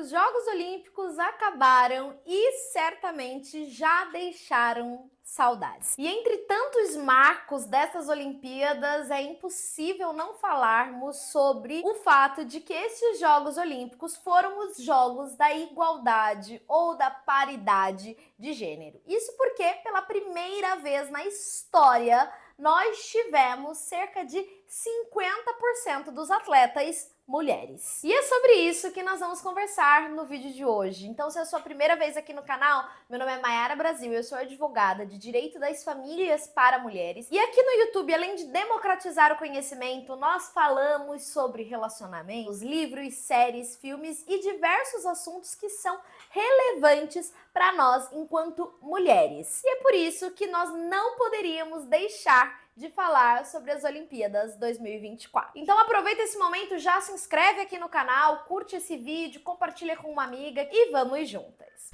os Jogos Olímpicos acabaram e certamente já deixaram saudades. E entre tantos marcos dessas Olimpíadas, é impossível não falarmos sobre o fato de que esses Jogos Olímpicos foram os Jogos da igualdade ou da paridade de gênero. Isso porque, pela primeira vez na história, nós tivemos cerca de 50% dos atletas mulheres. E é sobre isso que nós vamos conversar no vídeo de hoje. Então, se é a sua primeira vez aqui no canal, meu nome é Mayara Brasil, eu sou advogada de Direito das Famílias para Mulheres. E aqui no YouTube, além de democratizar o conhecimento, nós falamos sobre relacionamentos, livros, séries, filmes e diversos assuntos que são relevantes para nós enquanto mulheres. E é por isso que nós não poderíamos deixar de falar sobre as Olimpíadas 2024. Então aproveita esse momento, já se inscreve aqui no canal, curte esse vídeo, compartilha com uma amiga e vamos juntas!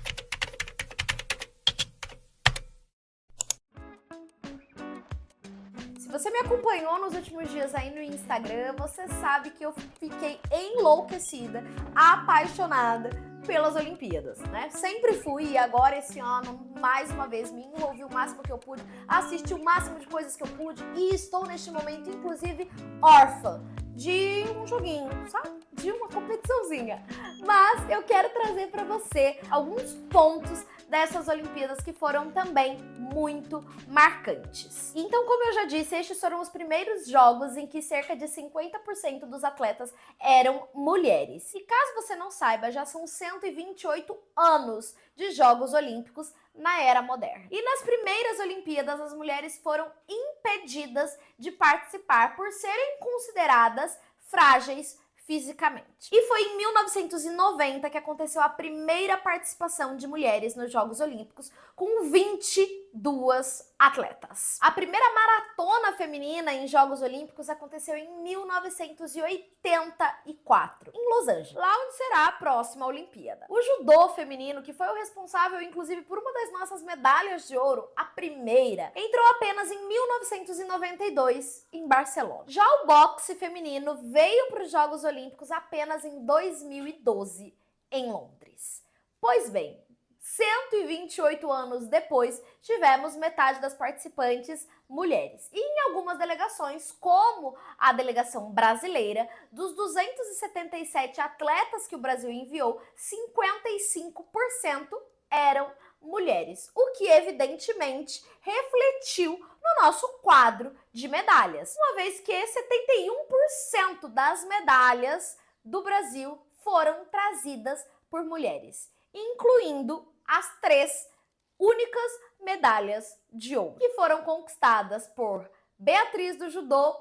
Se você me acompanhou nos últimos dias aí no Instagram, você sabe que eu fiquei enlouquecida, apaixonada pelas Olimpíadas, né? Sempre fui e agora esse ano, mais uma vez, me envolvi o máximo que eu pude, assisti o máximo de coisas que eu pude e estou neste momento, inclusive, órfã de um joguinho, sabe? De uma competiçãozinha. Mas eu quero trazer para você alguns pontos dessas Olimpíadas que foram também muito marcantes. Então, como eu já disse, estes foram os primeiros jogos em que cerca de 50% dos atletas eram mulheres. E caso você não saiba, já são 128 anos de Jogos Olímpicos na era moderna. E nas primeiras Olimpíadas, as mulheres foram impedidas de participar por serem consideradas frágeis fisicamente. E foi em 1990 que aconteceu a primeira participação de mulheres nos Jogos Olímpicos, com 22 atletas. A primeira maratona feminina em Jogos Olímpicos aconteceu em 1984, em Los Angeles, lá onde será a próxima Olimpíada. O judô feminino, que foi o responsável, inclusive, por uma das nossas medalhas de ouro, a primeira, entrou apenas em 1992, em Barcelona. Já o boxe feminino veio para os Jogos Olímpicos apenas em 2012, em Londres. Pois bem, 128 anos depois, tivemos metade das participantes mulheres. E em algumas delegações, como a delegação brasileira, dos 277 atletas que o Brasil enviou, 55% eram mulheres, o que evidentemente refletiu no nosso quadro de medalhas, uma vez que 71% das medalhas do Brasil foram trazidas por mulheres, incluindo as 3 únicas medalhas de ouro, que foram conquistadas por Beatriz do judô,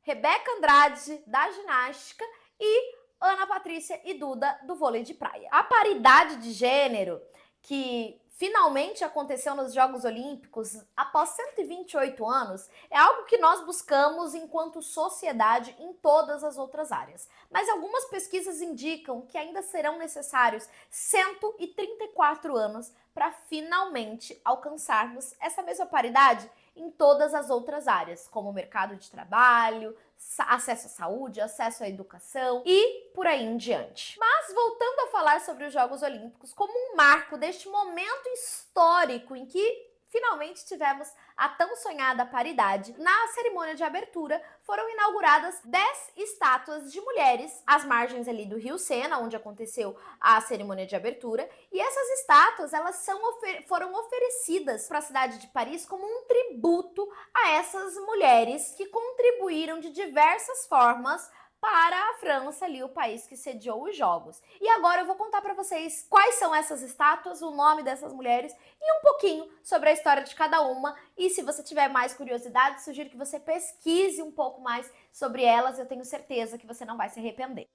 Rebeca Andrade da ginástica e Ana Patrícia e Duda do vôlei de praia. A paridade de gênero, que finalmente aconteceu nos Jogos Olímpicos após 128 anos, é algo que nós buscamos enquanto sociedade em todas as outras áreas. Mas algumas pesquisas indicam que ainda serão necessários 134 anos para finalmente alcançarmos essa mesma paridade em todas as outras áreas, como o mercado de trabalho, acesso à saúde, acesso à educação e por aí em diante. Mas voltando a falar sobre os Jogos Olímpicos como um marco deste momento histórico em que finalmente tivemos a tão sonhada paridade, na cerimônia de abertura foram inauguradas 10 estátuas de mulheres às margens ali do Rio Sena, onde aconteceu a cerimônia de abertura, e essas estátuas elas foram oferecidas para a cidade de Paris como um tributo a essas mulheres que contribuíram de diversas formas para a França, ali, o país que sediou os Jogos. E agora eu vou contar para vocês quais são essas estátuas, o nome dessas mulheres e um pouquinho sobre a história de cada uma. E se você tiver mais curiosidade, sugiro que você pesquise um pouco mais sobre elas, eu tenho certeza que você não vai se arrepender.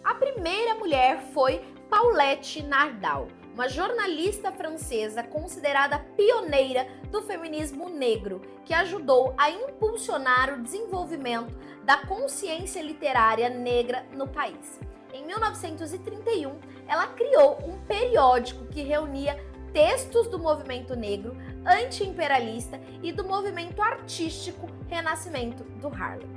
A primeira mulher foi Paulette Nardal, uma jornalista francesa considerada pioneira do feminismo negro, que ajudou a impulsionar o desenvolvimento da consciência literária negra no país. Em 1931, ela criou um periódico que reunia textos do movimento negro anti-imperialista e do movimento artístico Renascimento do Harlem.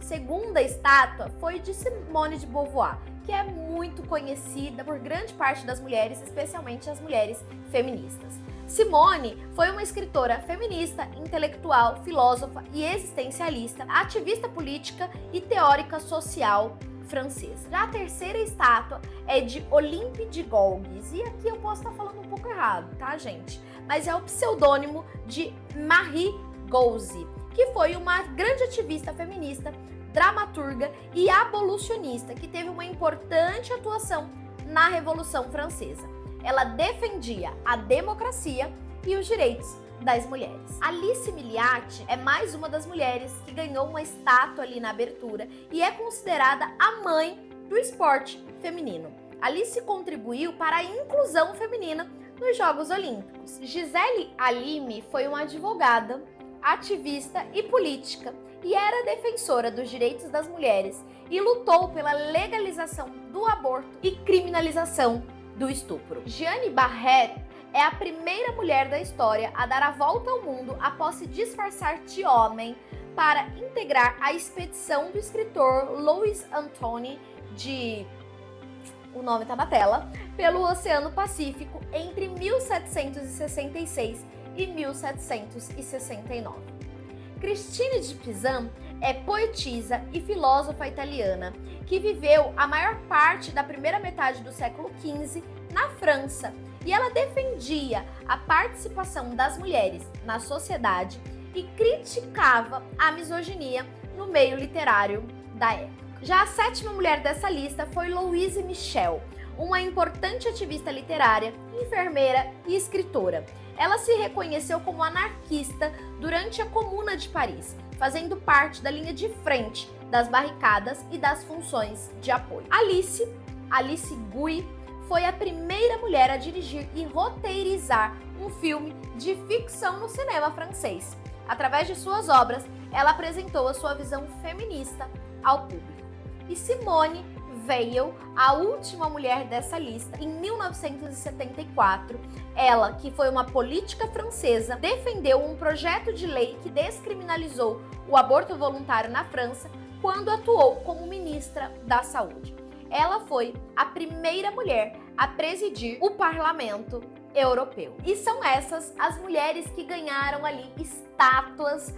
segunda estátua foi de Simone de Beauvoir, que é muito conhecida por grande parte das mulheres, especialmente as mulheres feministas. Simone foi uma escritora feminista, intelectual, filósofa e existencialista, ativista política e teórica social francesa. Já a terceira estátua é de Olympe de Gouges, e aqui eu posso estar falando um pouco errado, tá, gente? Mas é o pseudônimo de Marie Gouze, que foi uma grande ativista feminista, dramaturga e abolicionista, que teve uma importante atuação na Revolução Francesa. Ela defendia a democracia e os direitos das mulheres. Alice Miliati é mais uma das mulheres que ganhou uma estátua ali na abertura e é considerada a mãe do esporte feminino. Alice contribuiu para a inclusão feminina nos Jogos Olímpicos. Gisele Halimi foi uma advogada, ativista e política e era defensora dos direitos das mulheres e lutou pela legalização do aborto e criminalização do estupro. Jeanne Barret é a primeira mulher da história a dar a volta ao mundo após se disfarçar de homem para integrar a expedição do escritor Louis Anthony o nome tá na tela, pelo Oceano Pacífico entre 1766 e 1769. Christine de Pizan é poetisa e filósofa italiana que viveu a maior parte da primeira metade do século XV na França, e ela defendia a participação das mulheres na sociedade e criticava a misoginia no meio literário da época. Já a sétima mulher dessa lista foi Louise Michel, uma importante ativista literária, enfermeira e escritora. Ela se reconheceu como anarquista durante a Comuna de Paris, fazendo parte da linha de frente das barricadas e das funções de apoio. Alice Guy foi a primeira mulher a dirigir e roteirizar um filme de ficção no cinema francês. Através de suas obras, ela apresentou a sua visão feminista ao público. E Simone Weil, a última mulher dessa lista, em 1974, ela, que foi uma política francesa, defendeu um projeto de lei que descriminalizou o aborto voluntário na França quando atuou como ministra da Saúde. Ela foi a primeira mulher a presidir o Parlamento Europeu. E são essas as mulheres que ganharam ali estátuas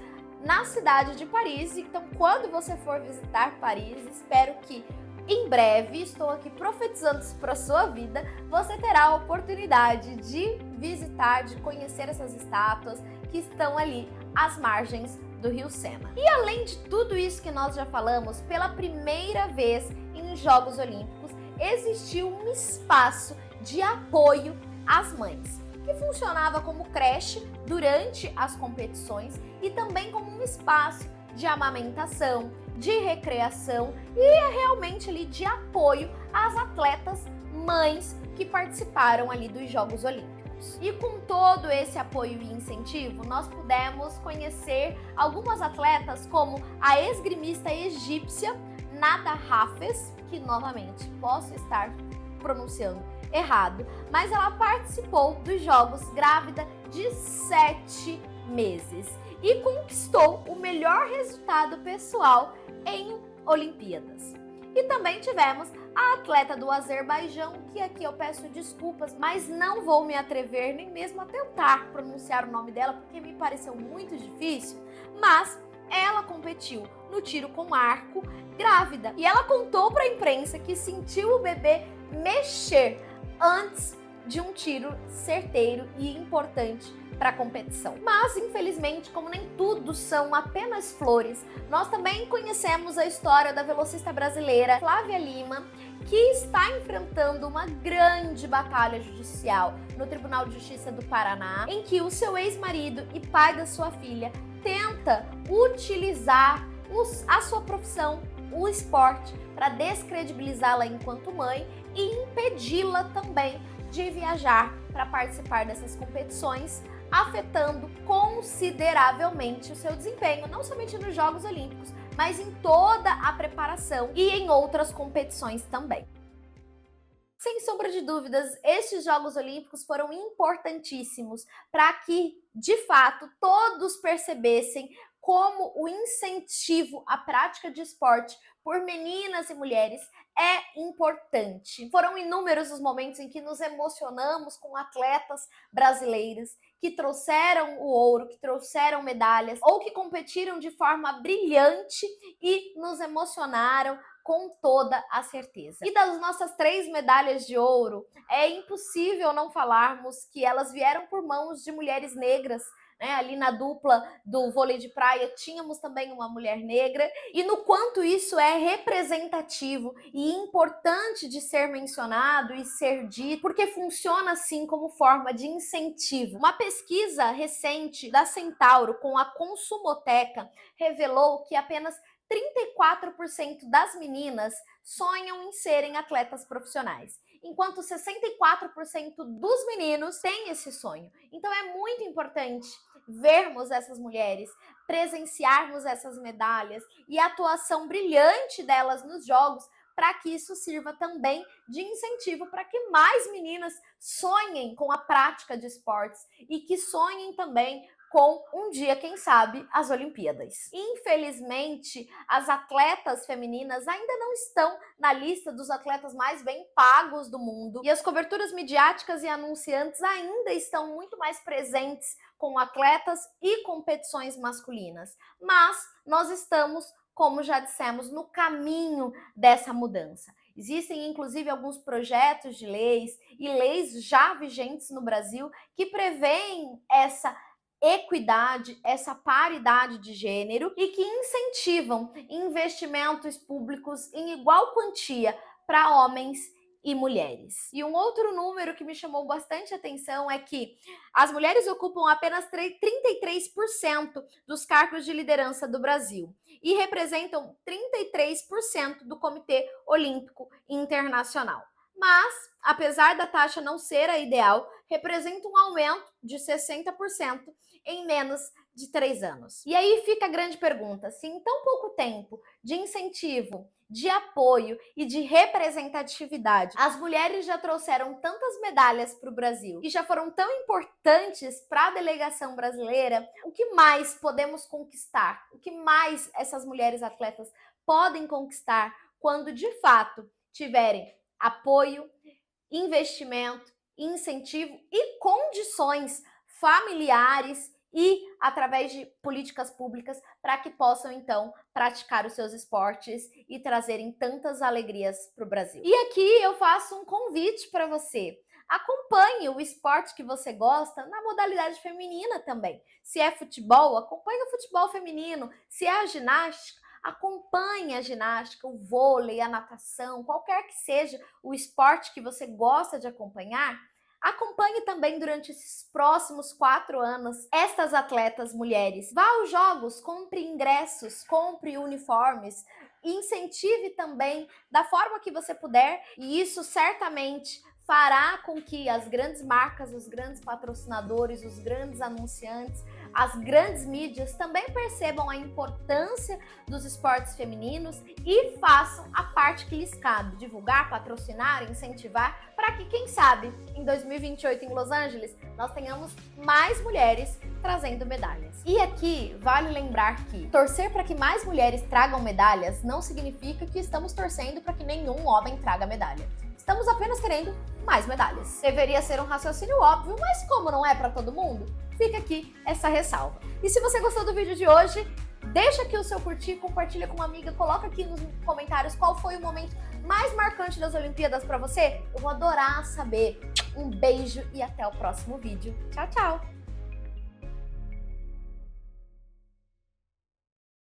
na cidade de Paris. Então, quando você for visitar Paris, espero que em breve, estou aqui profetizando isso para a sua vida, você terá a oportunidade de visitar, de conhecer essas estátuas que estão ali às margens do Rio Sena. E além de tudo isso que nós já falamos, pela primeira vez em Jogos Olímpicos, existiu um espaço de apoio às mães, que funcionava como creche durante as competições e também como um espaço de amamentação, de recreação e realmente ali de apoio às atletas mães que participaram ali dos Jogos Olímpicos. E com todo esse apoio e incentivo, nós pudemos conhecer algumas atletas como a esgrimista egípcia Nada Hafez, que novamente posso estar pronunciando errado, mas ela participou dos Jogos grávida de 7 meses e conquistou o melhor resultado pessoal em Olimpíadas. E também tivemos a atleta do Azerbaijão, que aqui eu peço desculpas, mas não vou me atrever nem mesmo a tentar pronunciar o nome dela, porque me pareceu muito difícil, mas ela competiu no tiro com arco grávida. E ela contou para a imprensa que sentiu o bebê mexer antes de um tiro certeiro e importante para a competição. Mas, infelizmente, como nem tudo são apenas flores, nós também conhecemos a história da velocista brasileira Flávia Lima, que está enfrentando uma grande batalha judicial no Tribunal de Justiça do Paraná, em que o seu ex-marido e pai da sua filha tenta utilizar a sua profissão, o esporte, para descredibilizá-la enquanto mãe e impedi-la também de viajar para participar dessas competições, afetando consideravelmente o seu desempenho, não somente nos Jogos Olímpicos, mas em toda a preparação e em outras competições também. Sem sombra de dúvidas, estes Jogos Olímpicos foram importantíssimos para que, de fato, todos percebessem como o incentivo à prática de esporte por meninas e mulheres é importante. Foram inúmeros os momentos em que nos emocionamos com atletas brasileiras que trouxeram o ouro, que trouxeram medalhas ou que competiram de forma brilhante e nos emocionaram com toda a certeza. E das nossas 3 medalhas de ouro, é impossível não falarmos que elas vieram por mãos de mulheres negras, né? Ali na dupla do vôlei de praia tínhamos também uma mulher negra, e no quanto isso é representativo e importante de ser mencionado e ser dito, porque funciona assim como forma de incentivo. Uma pesquisa recente da Centauro com a Consumoteca revelou que apenas 34% das meninas sonham em serem atletas profissionais, enquanto 64% dos meninos têm esse sonho. Então é muito importante vermos essas mulheres, presenciarmos essas medalhas e a atuação brilhante delas nos jogos, para que isso sirva também de incentivo para que mais meninas sonhem com a prática de esportes e que sonhem também com um dia, quem sabe, as Olimpíadas. Infelizmente, as atletas femininas ainda não estão na lista dos atletas mais bem pagos do mundo e as coberturas midiáticas e anunciantes ainda estão muito mais presentes com atletas e competições masculinas. Mas nós estamos, como já dissemos, no caminho dessa mudança. Existem, inclusive, alguns projetos de leis e leis já vigentes no Brasil que prevêem essa equidade, essa paridade de gênero e que incentivam investimentos públicos em igual quantia para homens e mulheres. E um outro número que me chamou bastante atenção é que as mulheres ocupam apenas 33% dos cargos de liderança do Brasil e representam 33% do Comitê Olímpico Internacional. Mas, apesar da taxa não ser a ideal, representa um aumento de 60% em menos de 3 anos. E aí fica a grande pergunta: se em tão pouco tempo de incentivo, de apoio e de representatividade, as mulheres já trouxeram tantas medalhas para o Brasil e já foram tão importantes para a delegação brasileira, o que mais podemos conquistar? O que mais essas mulheres atletas podem conquistar quando de fato tiverem apoio, investimento, incentivo e condições familiares e através de políticas públicas para que possam então praticar os seus esportes e trazerem tantas alegrias para o Brasil. E aqui eu faço um convite para você. Acompanhe o esporte que você gosta na modalidade feminina também. Se é futebol, acompanhe o futebol feminino. Se é a ginástica, acompanhe a ginástica, o vôlei, a natação, qualquer que seja o esporte que você gosta de acompanhar. Acompanhe também durante esses próximos 4 anos estas atletas mulheres. Vá aos jogos, compre ingressos, compre uniformes, incentive também da forma que você puder, e isso certamente fará com que as grandes marcas, os grandes patrocinadores, os grandes anunciantes, as grandes mídias também percebam a importância dos esportes femininos e façam a parte que lhes cabe: divulgar, patrocinar, incentivar, para que, quem sabe, em 2028 em Los Angeles, nós tenhamos mais mulheres trazendo medalhas. E aqui vale lembrar que torcer para que mais mulheres tragam medalhas não significa que estamos torcendo para que nenhum homem traga medalha. Estamos apenas querendo mais medalhas. Deveria ser um raciocínio óbvio, mas como não é para todo mundo, fica aqui essa ressalva. E se você gostou do vídeo de hoje, deixa aqui o seu curtir, compartilha com uma amiga, coloca aqui nos comentários qual foi o momento mais marcante das Olimpíadas para você. Eu vou adorar saber. Um beijo e até o próximo vídeo. Tchau, tchau!